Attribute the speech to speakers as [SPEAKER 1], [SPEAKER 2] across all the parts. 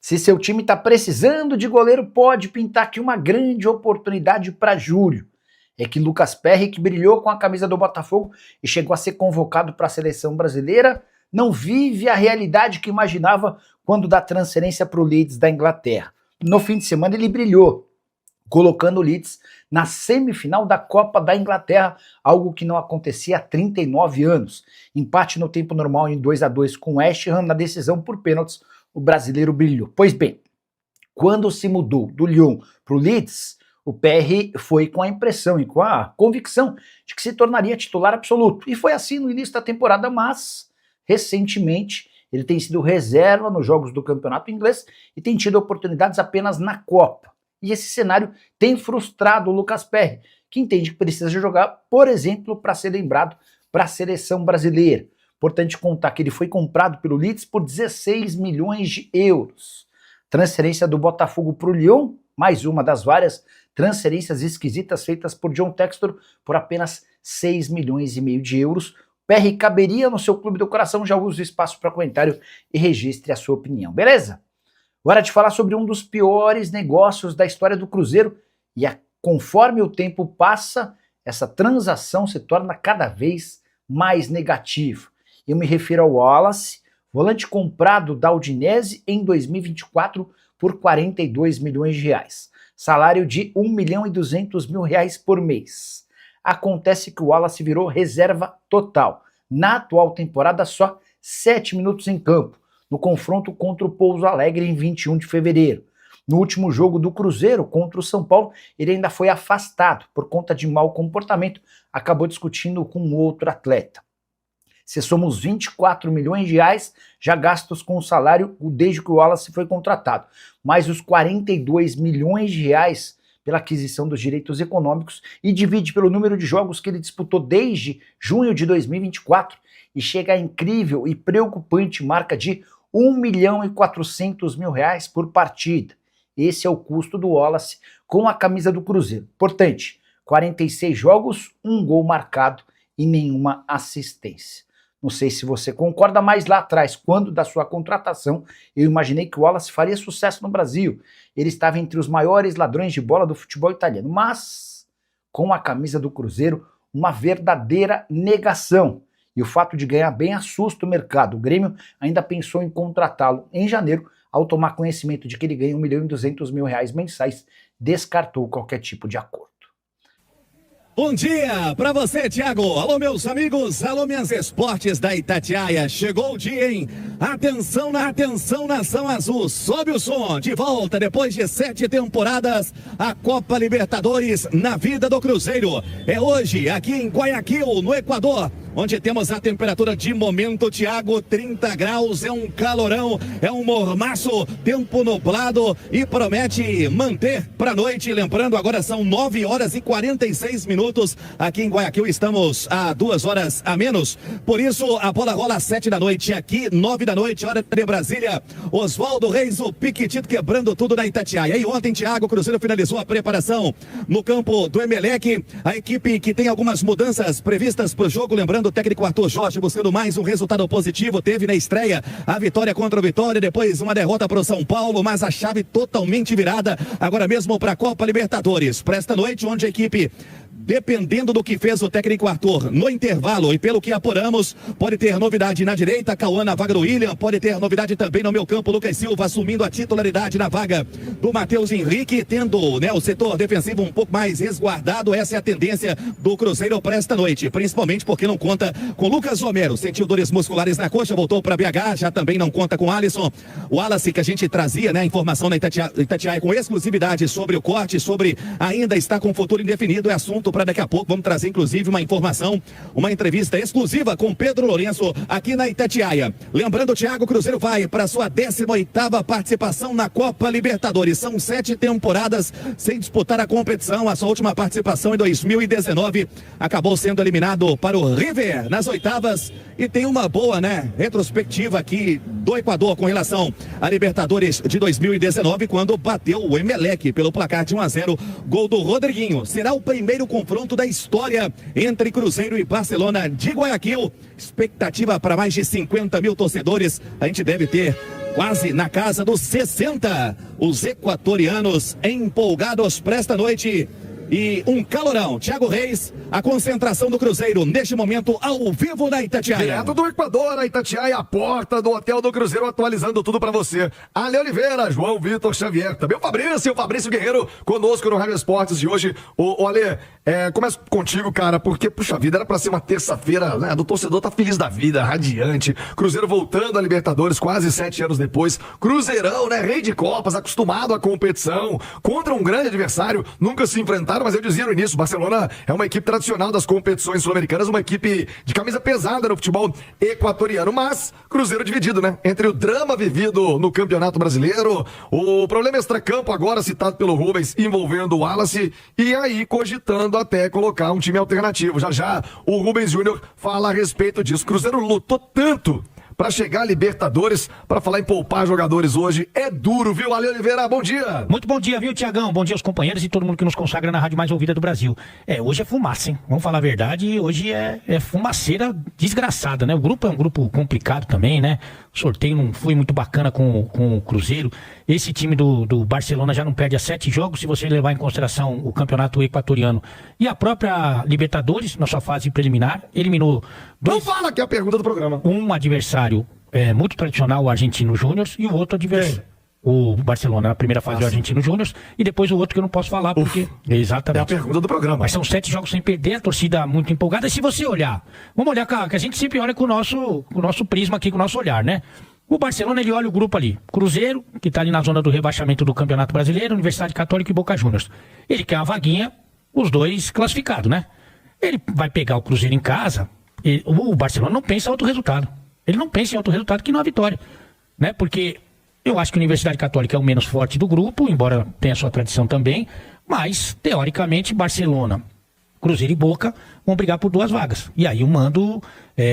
[SPEAKER 1] Se seu time está precisando de goleiro, pode pintar aqui uma grande oportunidade para julho. É que Lucas Perry, que brilhou com a camisa do Botafogo e chegou a ser convocado para a seleção brasileira, não vive a realidade que imaginava quando da transferência para o Leeds da Inglaterra. No fim de semana ele brilhou, colocando o Leeds na semifinal da Copa da Inglaterra, algo que não acontecia há 39 anos. Empate no tempo normal em 2-2 com o West Ham na decisão por pênaltis, o brasileiro brilhou. Pois bem, quando se mudou do Lyon para o Leeds, o PR foi com a impressão e com a convicção de que se tornaria titular absoluto. E foi assim no início da temporada, mas recentemente ele tem sido reserva nos jogos do campeonato inglês e tem tido oportunidades apenas na Copa. E esse cenário tem frustrado o Lucas Perry, que entende que precisa jogar, por exemplo, para ser lembrado para a seleção brasileira. Importante contar que ele foi comprado pelo Leeds por 16 milhões de euros. Transferência do Botafogo para o Lyon, mais uma das várias transferências esquisitas feitas por John Textor por apenas 6 milhões e meio de euros. PR caberia no seu clube do coração, já usa o espaço para comentário e registre a sua opinião, beleza? Agora de falar sobre um dos piores negócios da história do Cruzeiro e conforme o tempo passa, essa transação se torna cada vez mais negativa. Eu me refiro ao Wallace, volante comprado da Udinese em 2024 por 42 milhões de reais. Salário de 1.200.000 reais por mês. Acontece que o Wallace virou reserva total. Na atual temporada, só 7 minutos em campo, no confronto contra o Pouso Alegre em 21 de fevereiro. No último jogo do Cruzeiro contra o São Paulo, ele ainda foi afastado por conta de mau comportamento, acabou discutindo com outro atleta. Se somos 24 milhões de reais já gastos com o salário desde que o Wallace foi contratado, mais os 42 milhões de reais pela aquisição dos direitos econômicos e divide pelo número de jogos que ele disputou desde junho de 2024 e chega à incrível e preocupante marca de 1.400.000 reais por partida. Esse é o custo do Wallace com a camisa do Cruzeiro. Importante, 46 jogos, 1 gol marcado e nenhuma assistência. Não sei se você concorda, mas lá atrás, quando da sua contratação, eu imaginei que o Wallace faria sucesso no Brasil. Ele estava entre os maiores ladrões de bola do futebol italiano, mas com a camisa do Cruzeiro, uma verdadeira negação. E o fato de ganhar bem assusta o mercado. O Grêmio ainda pensou em contratá-lo em janeiro, ao tomar conhecimento de que ele ganha 1.200.000 reais mensais, descartou qualquer tipo de acordo.
[SPEAKER 2] Bom dia pra você, Thiago. Alô, meus amigos. Alô, minhas esportes da Itatiaia. Chegou o dia, hein? Atenção, Nação Azul. Sobe o som. De volta depois de 7 temporadas, a Copa Libertadores na vida do Cruzeiro. É hoje, aqui em Guayaquil, no Equador, onde temos a temperatura de momento, Thiago, 30 graus, é um calorão, é um mormaço, tempo nublado e promete manter pra noite. Lembrando, agora são 9 horas e 46 minutos. Aqui em Guayaquil estamos a 2 horas a menos. Por isso, a bola rola às 7 da noite. Aqui, 9 da noite, hora de Brasília. Oswaldo Reis, o Piquitito quebrando tudo na Itatiaia. E ontem, Thiago, o Cruzeiro finalizou a preparação no campo do Emelec. A equipe que tem algumas mudanças previstas para o jogo. Lembrando, o técnico Arthur Jorge buscando mais um resultado positivo. Teve na estreia a vitória contra o Vitória. Depois uma derrota para o São Paulo. Mas a chave totalmente virada agora mesmo para a Copa Libertadores. Para esta noite, onde a equipe, dependendo do que fez o técnico Arthur no intervalo e pelo que apuramos, pode ter novidade na direita, Cauã na vaga do William, pode ter novidade também no meio campo, Lucas Silva assumindo a titularidade na vaga do Matheus Henrique, tendo o setor defensivo um pouco mais resguardado. Essa é a tendência do Cruzeiro para esta noite, principalmente porque não conta com Lucas Romero, sentiu dores musculares na coxa, voltou para BH, já também não conta com Alisson. O Wallace, que a gente trazia, né, informação na Itatiaia com exclusividade sobre o corte, sobre ainda está com futuro indefinido, é assunto para daqui a pouco. Vamos trazer inclusive uma informação, uma entrevista exclusiva com Pedro Lourenço aqui na Itatiaia. Lembrando, Thiago, o Cruzeiro vai para sua 18ª participação na Copa Libertadores. São 7 temporadas sem disputar a competição. A sua última participação em 2019 acabou sendo eliminado para o River nas oitavas e tem uma boa, né, retrospectiva aqui do Equador com relação à Libertadores de 2019, quando bateu o Emelec pelo placar de 1-0, gol do Rodriguinho. Será o primeiro confronto da história entre Cruzeiro e Barcelona de Guayaquil. Expectativa para mais de 50 mil torcedores. A gente deve ter quase na casa dos 60. Os equatorianos empolgados para esta noite. E um calorão. Thiago Reis, a concentração do Cruzeiro neste momento ao vivo da Itatiaia.
[SPEAKER 3] Direto do Equador, a Itatiaia, a porta do hotel do Cruzeiro, atualizando tudo pra você. Ale Oliveira, João Vitor Xavier, também o Fabrício Guerreiro, conosco no Rádio Esportes de hoje. Ô Ale, começo contigo, cara, porque, puxa vida, era pra ser uma terça-feira, né, do torcedor tá feliz da vida, radiante. Cruzeiro voltando a Libertadores quase 7 anos depois. Cruzeirão, né, rei de Copas, acostumado à competição, contra um grande adversário, nunca se enfrentaram, mas eu dizia no início, Barcelona é uma equipe tradicional das competições sul-americanas, uma equipe de camisa pesada no futebol equatoriano, mas Cruzeiro dividido, né? Entre o drama vivido no Campeonato Brasileiro, o problema extracampo agora citado pelo Rubens envolvendo o Wallace, e aí cogitando até colocar um time alternativo. Já o Rubens Júnior fala a respeito disso. Cruzeiro lutou tanto pra chegar a Libertadores, pra falar em poupar jogadores hoje, é duro, viu? Ale Oliveira, bom dia!
[SPEAKER 4] Muito bom dia, viu, Tiagão? Bom dia aos companheiros e todo mundo que nos consagra na rádio mais ouvida do Brasil. Hoje é fumaça, hein? Vamos falar a verdade, hoje é fumaceira desgraçada, né? O grupo é um grupo complicado também, né? O sorteio não foi muito bacana com o Cruzeiro. Esse time do Barcelona já não perde há 7 jogos, se você levar em consideração o campeonato equatoriano. E a própria Libertadores, na sua fase preliminar, eliminou
[SPEAKER 3] Não fala que é a pergunta do programa.
[SPEAKER 4] um adversário muito tradicional, o Argentino Júnior, e o outro adversário, o Barcelona, na primeira fase do Argentino Júnior, e depois o outro que eu não posso falar, porque... Exatamente.
[SPEAKER 3] É a pergunta do programa.
[SPEAKER 4] Mas são 7 jogos sem perder, a torcida muito empolgada. E se você olhar, vamos olhar, que a gente sempre olha com o nosso prisma aqui, com o nosso olhar, né? O Barcelona, ele olha o grupo ali. Cruzeiro, que tá ali na zona do rebaixamento do Campeonato Brasileiro, Universidade Católica e Boca Juniors. Ele quer uma vaguinha, os dois classificados, né? Ele vai pegar o Cruzeiro em casa, o Barcelona não pensa em outro resultado. Ele não pensa em outro resultado que não a vitória, né? Porque eu acho que a Universidade Católica é o menos forte do grupo, embora tenha sua tradição também, mas, teoricamente, Barcelona, Cruzeiro e Boca vão brigar por 2 vagas. E aí o mando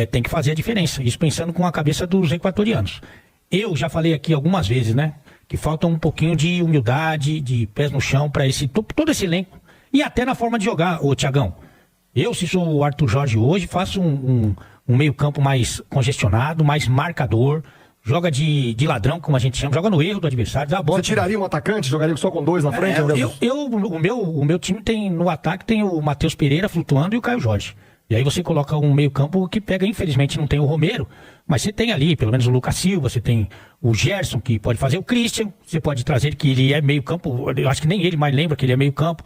[SPEAKER 4] tem que fazer a diferença. Isso pensando com a cabeça dos equatorianos. Eu já falei aqui algumas vezes, né? Que falta um pouquinho de humildade, de pés no chão para todo esse elenco. E até na forma de jogar, ô Tiagão. Eu, se sou o Arthur Jorge hoje, faço um meio-campo mais congestionado, mais marcador. Joga de ladrão, como a gente chama, joga no erro do adversário, dá a bola.
[SPEAKER 3] Você tiraria um atacante, jogaria só com 2 na frente?
[SPEAKER 4] O meu time tem, no ataque, tem o Matheus Pereira flutuando e o Caio Jorge. E aí você coloca um meio-campo que pega, infelizmente não tem o Romero, mas você tem ali, pelo menos o Lucas Silva, você tem o Gerson, que pode fazer o Christian, você pode trazer que ele é meio-campo, eu acho que nem ele mais lembra que ele é meio-campo.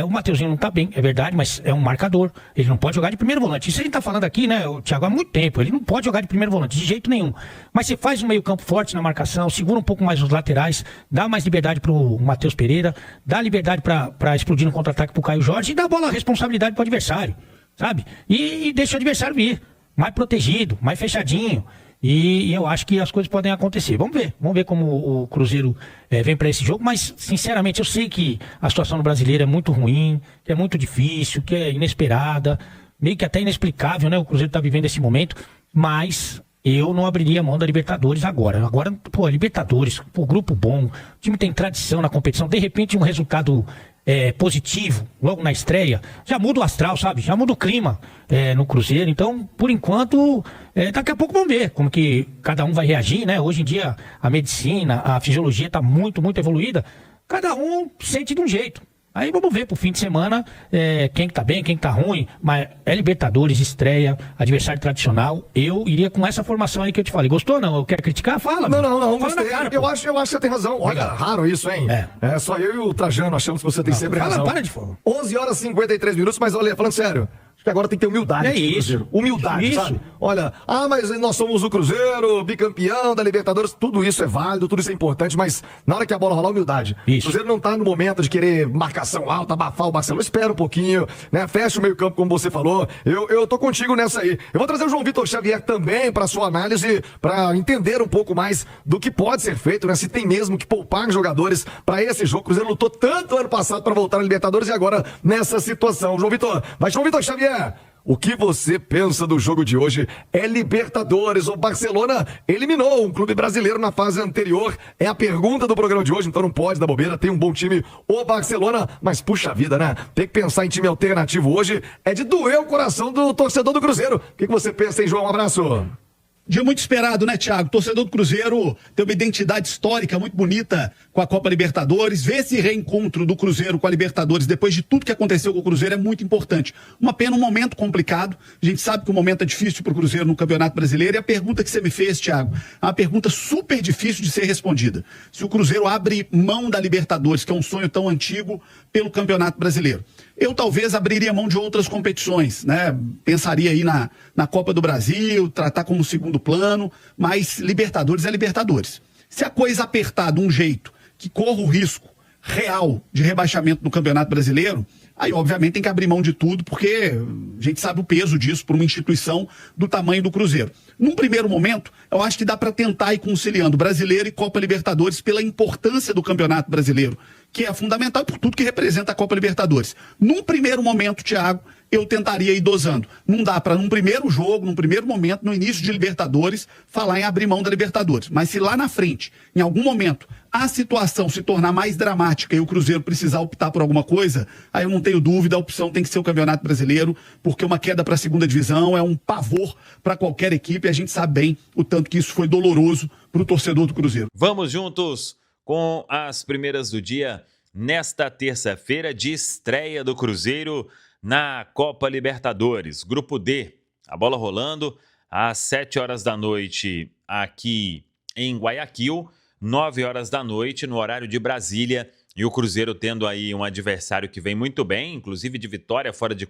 [SPEAKER 4] O Mateuzinho não tá bem, é verdade, mas é um marcador. Ele não pode jogar de primeiro volante. Isso a gente tá falando aqui, né, o Thiago, há muito tempo. Ele não pode jogar de primeiro volante, de jeito nenhum. Mas você faz um meio-campo forte na marcação, segura um pouco mais os laterais, dá mais liberdade pro Matheus Pereira, dá liberdade pra explodir no contra-ataque pro Caio Jorge e dá bola, responsabilidade pro adversário, sabe? E deixa o adversário vir, mais protegido, mais fechadinho. E eu acho que as coisas podem acontecer. Vamos ver como o Cruzeiro vem para esse jogo. Mas, sinceramente, eu sei que a situação no brasileiro é muito ruim, que é muito difícil, que é inesperada, meio que até inexplicável, né? O Cruzeiro está vivendo esse momento. Mas eu não abriria a mão da Libertadores agora. Agora, Libertadores, grupo bom, o time tem tradição na competição. De repente, um resultado positivo, logo na estreia, já muda o astral, sabe? Já muda o clima no Cruzeiro. Então, por enquanto, daqui a pouco vamos ver como que cada um vai reagir, né? Hoje em dia, a medicina, a fisiologia está muito, muito evoluída. Cada um sente de um jeito. Aí vamos ver pro fim de semana quem que tá bem, quem que tá ruim. Mas Libertadores, estreia, adversário tradicional. Eu iria com essa formação aí que eu te falei. Gostou ou não? Eu quero criticar? Fala.
[SPEAKER 3] Não,
[SPEAKER 4] fala
[SPEAKER 3] gostei.
[SPEAKER 4] Cara,
[SPEAKER 3] eu acho que você tem razão. Olha, raro isso, hein? Só eu e o Trajano achamos que você tem sempre razão.
[SPEAKER 4] Para de falar.
[SPEAKER 3] 11 horas e 53 minutos, mas olha, falando sério, acho que agora tem que ter humildade.
[SPEAKER 4] Isso.
[SPEAKER 3] Humildade,
[SPEAKER 4] Isso.
[SPEAKER 3] sabe? Olha, mas nós somos o Cruzeiro, bicampeão da Libertadores, tudo isso é válido, tudo isso é importante, mas na hora que a bola rolar, humildade.
[SPEAKER 4] Isso.
[SPEAKER 3] O Cruzeiro não tá no momento de querer marcação alta, abafar o Barcelona. Espera um pouquinho, né? Fecha o meio campo, como você falou. Eu tô contigo nessa aí. Eu vou trazer o João Vitor Xavier também para sua análise, para entender um pouco mais do que pode ser feito, né? Se tem mesmo que poupar jogadores para esse jogo. O Cruzeiro lutou tanto ano passado para voltar à Libertadores e agora nessa situação. João Vitor Xavier, o que você pensa do jogo de hoje? É Libertadores. O Barcelona eliminou um clube brasileiro na fase anterior. É a pergunta do programa de hoje, então não pode dar bobeira. Tem um bom time, o Barcelona, mas puxa vida, né? Tem que pensar em time alternativo hoje. É de doer o coração do torcedor do Cruzeiro. O que você pensa, hein, João? Um abraço.
[SPEAKER 2] Dia muito esperado, né, Thiago? Torcedor do Cruzeiro tem uma identidade histórica muito bonita com a Copa Libertadores. Ver esse reencontro do Cruzeiro com a Libertadores depois de tudo que aconteceu com o Cruzeiro é muito importante. Uma pena, um momento complicado. A gente sabe que o momento é difícil para o Cruzeiro no Campeonato Brasileiro. E a pergunta que você me fez, Thiago, é uma pergunta super difícil de ser respondida. Se o Cruzeiro abre mão da Libertadores, que é um sonho tão antigo, pelo Campeonato Brasileiro. Eu talvez abriria mão de outras competições, né? Pensaria aí na Copa do Brasil, tratar como segundo plano, mas Libertadores é Libertadores. Se a coisa apertar de um jeito que corra o risco real de rebaixamento no Campeonato Brasileiro, aí obviamente tem que abrir mão de tudo, porque a gente sabe o peso disso para uma instituição do tamanho do Cruzeiro. Num primeiro momento, eu acho que dá para tentar ir conciliando Brasileiro e Copa Libertadores pela importância do Campeonato Brasileiro, que é fundamental por tudo que representa a Copa Libertadores. Num primeiro momento, Thiago, eu tentaria ir dosando. Não dá para, num primeiro jogo, num primeiro momento, no início de Libertadores, falar em abrir mão da Libertadores. Mas se lá na frente, em algum momento, a situação se tornar mais dramática e o Cruzeiro precisar optar por alguma coisa, aí eu não tenho dúvida, a opção tem que ser o Campeonato Brasileiro, porque uma queda para a segunda divisão é um pavor para qualquer equipe, e a gente sabe bem o tanto que isso foi doloroso para o torcedor do Cruzeiro.
[SPEAKER 5] Vamos juntos com as primeiras do dia, nesta terça-feira de estreia do Cruzeiro na Copa Libertadores. Grupo D, a bola rolando às 7 horas da noite aqui em Guayaquil, 9 horas da noite no horário de Brasília, e o Cruzeiro tendo aí um adversário que vem muito bem, inclusive de vitória fora de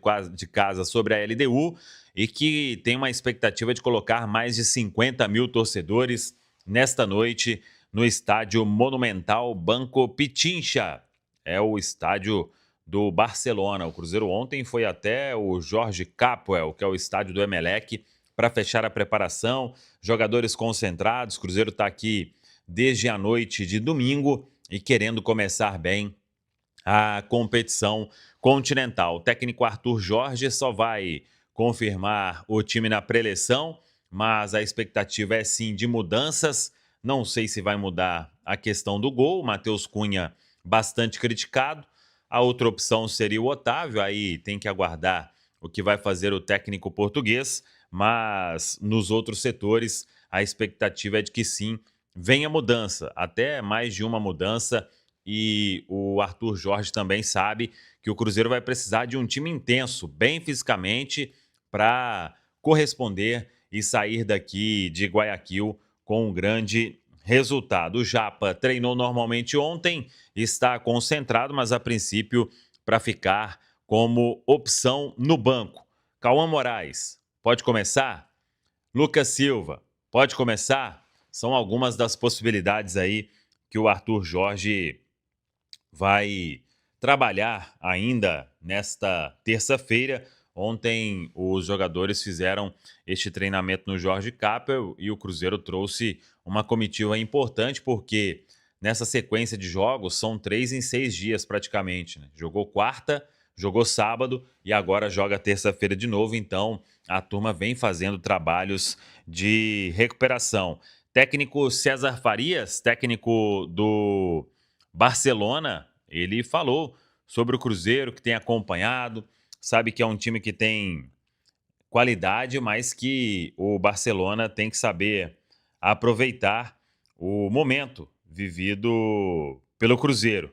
[SPEAKER 5] casa sobre a LDU, e que tem uma expectativa de colocar mais de 50 mil torcedores nesta noite no estádio Monumental Banco Pichincha. É o estádio do Barcelona. O Cruzeiro ontem foi até o Jorge Capwell, que é o estádio do Emelec, para fechar a preparação. Jogadores concentrados. O Cruzeiro está aqui desde a noite de domingo e querendo começar bem a competição continental. O técnico Arthur Jorge só vai confirmar o time na pré-eleição, mas a expectativa é sim de mudanças. Não sei se vai mudar a questão do gol. Matheus Cunha bastante criticado. A outra opção seria o Otávio, aí tem que aguardar o que vai fazer o técnico português, mas nos outros setores a expectativa é de que sim, venha mudança, até mais de uma mudança, e o Arthur Jorge também sabe que o Cruzeiro vai precisar de um time intenso, bem fisicamente, para corresponder e sair daqui de Guayaquil com um grande resultado. O Japa treinou normalmente ontem, está concentrado, mas a princípio para ficar como opção no banco. Cauã Moraes, pode começar? Lucas Silva, pode começar? São algumas das possibilidades aí que o Arthur Jorge vai trabalhar ainda nesta terça-feira. Ontem os jogadores fizeram este treinamento no Jorge Capwell e o Cruzeiro trouxe uma comitiva importante, porque nessa sequência de jogos são 3 em 6 dias praticamente, né? Jogou quarta, jogou sábado e agora joga terça-feira de novo, então a turma vem fazendo trabalhos de recuperação. Técnico César Farias, técnico do Barcelona, ele falou sobre o Cruzeiro, que tem acompanhado, sabe que é um time que tem qualidade, mas que o Barcelona tem que saber aproveitar o momento vivido pelo Cruzeiro.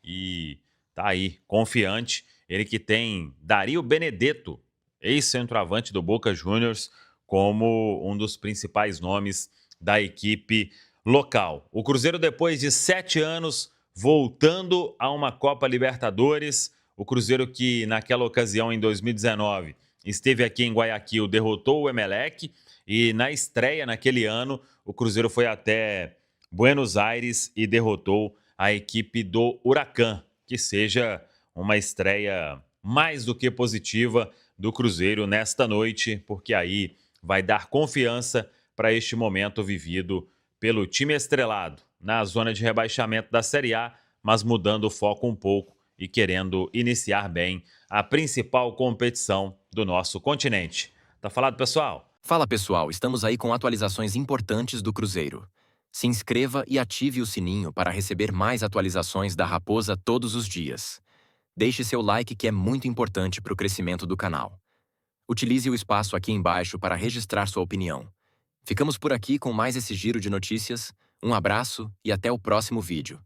[SPEAKER 5] E tá aí, confiante. Ele que tem Dario Benedetto, ex-centroavante do Boca Juniors, como um dos principais nomes da equipe local. O Cruzeiro, depois de 7 anos, voltando a uma Copa Libertadores. O Cruzeiro que, naquela ocasião, em 2019, esteve aqui em Guayaquil, derrotou o Emelec. E na estreia, naquele ano, o Cruzeiro foi até Buenos Aires e derrotou a equipe do Huracan. Que seja uma estreia mais do que positiva do Cruzeiro nesta noite, porque aí vai dar confiança para este momento vivido pelo time estrelado na zona de rebaixamento da Série A, mas mudando o foco um pouco e querendo iniciar bem a principal competição do nosso continente. Tá falado, pessoal?
[SPEAKER 6] Fala, pessoal, estamos aí com atualizações importantes do Cruzeiro. Se inscreva e ative o sininho para receber mais atualizações da Raposa todos os dias. Deixe seu like, que é muito importante para o crescimento do canal. Utilize o espaço aqui embaixo para registrar sua opinião. Ficamos por aqui com mais esse giro de notícias. Um abraço e até o próximo vídeo.